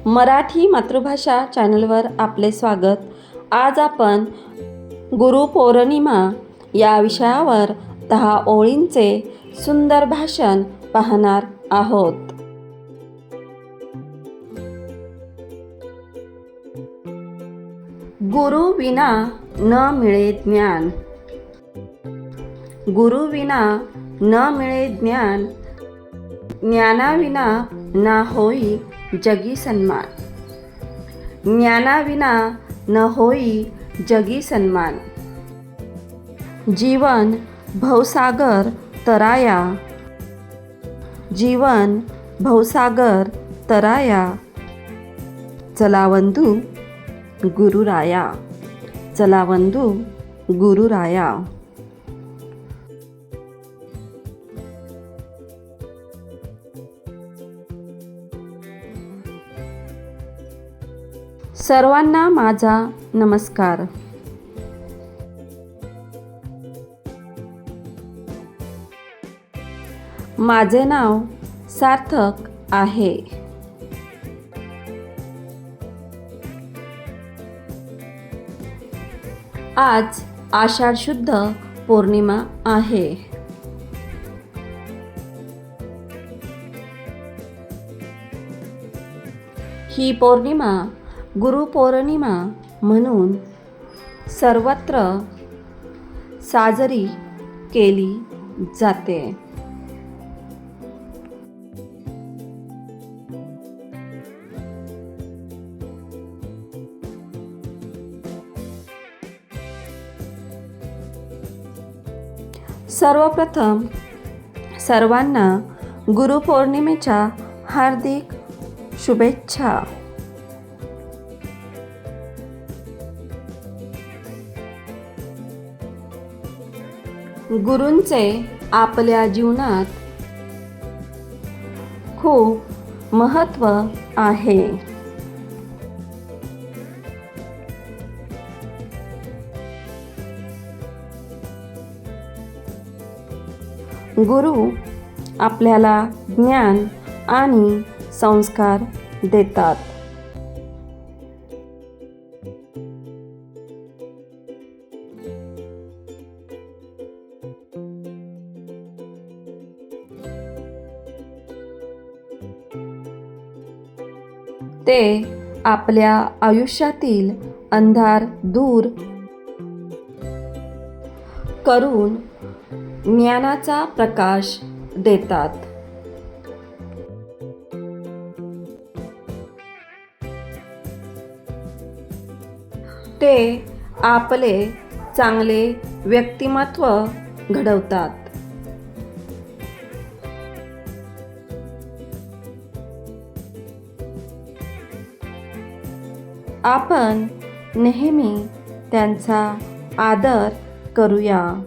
मराठी मातृभाषा चॅनलवर आपले स्वागत. आज आपण गुरुपौर्णिमा या विषयावर 10 ओळींचे सुंदर भाषण पाहणार आहोत. गुरु विना न मिळे ज्ञान. गुरु विना न मिळे ज्ञान, ज्ञानाविना ना होई जगी सन्मान. ज्ञानाविना न होई जगी सन्मान. जीवन भवसागर तराया. जीवन भवसागर तराया. चला वंदू गुरुराया. चला वंदू गुरुराया. सर्वांना माझा नमस्कार. माझे नाव सार्थक आहे. आज आषाढ शुद्ध पौर्णिमा आहे. ही पौर्णिमा गुरुपौर्णिमा म्हणून सर्वत्र साजरी केली जाते. सर्वप्रथम सर्वांना गुरुपौर्णिमेच्या हार्दिक शुभेच्छा. गुरूंचे आपल्या जीवनात खूप महत्त्व आहे. गुरु आपल्याला ज्ञान आणि संस्कार देतात. ते आपल्या आयुष्यातील अंधार दूर करून ज्ञानाचा प्रकाश देतात. ते आपले चांगले व्यक्तिमत्व घडवतात. आपण नेहमी त्यांचा आदर करूया.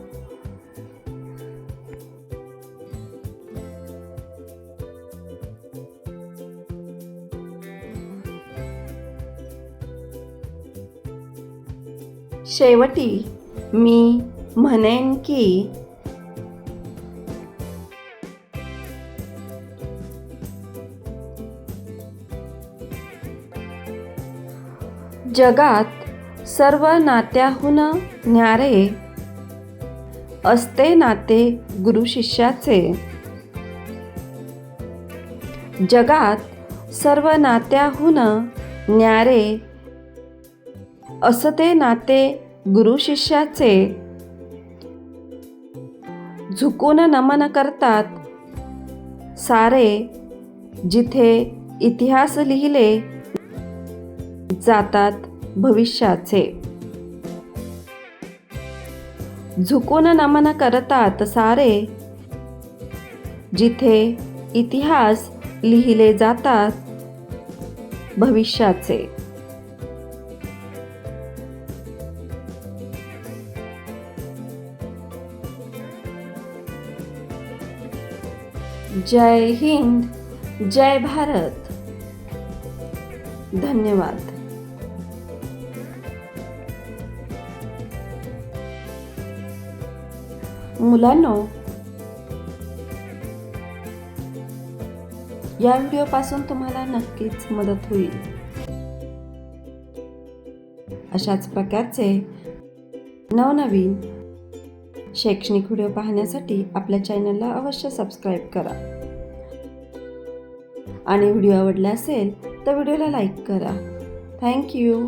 शेवटी मी म्हणेन की जगात सर्व नात्याहून न्यारे असते नाते गुरु शिष्याचे. जगात सर्व नात्याहून न्यारे असते नाते गुरु शिष्याचे. झुकून नमन करतात सारे जिथे इतिहास लिहिले जातात भविष्याचे. झुकून नमन करतात सारे जिथे इतिहास लिहिले जातात भविष्याचे. जय हिंद, जय भारत. धन्यवाद. मुलांनो, या व्हिडिओपासून तुम्हाला नक्कीच मदत होईल. अशाच प्रकारचे नवनवीन शैक्षणिक व्हिडिओ पाहण्यासाठी आपल्या चॅनलला अवश्य सबस्क्राईब करा आणि व्हिडिओ आवडला असेल तर व्हिडिओला लाईक करा. थँक्यू.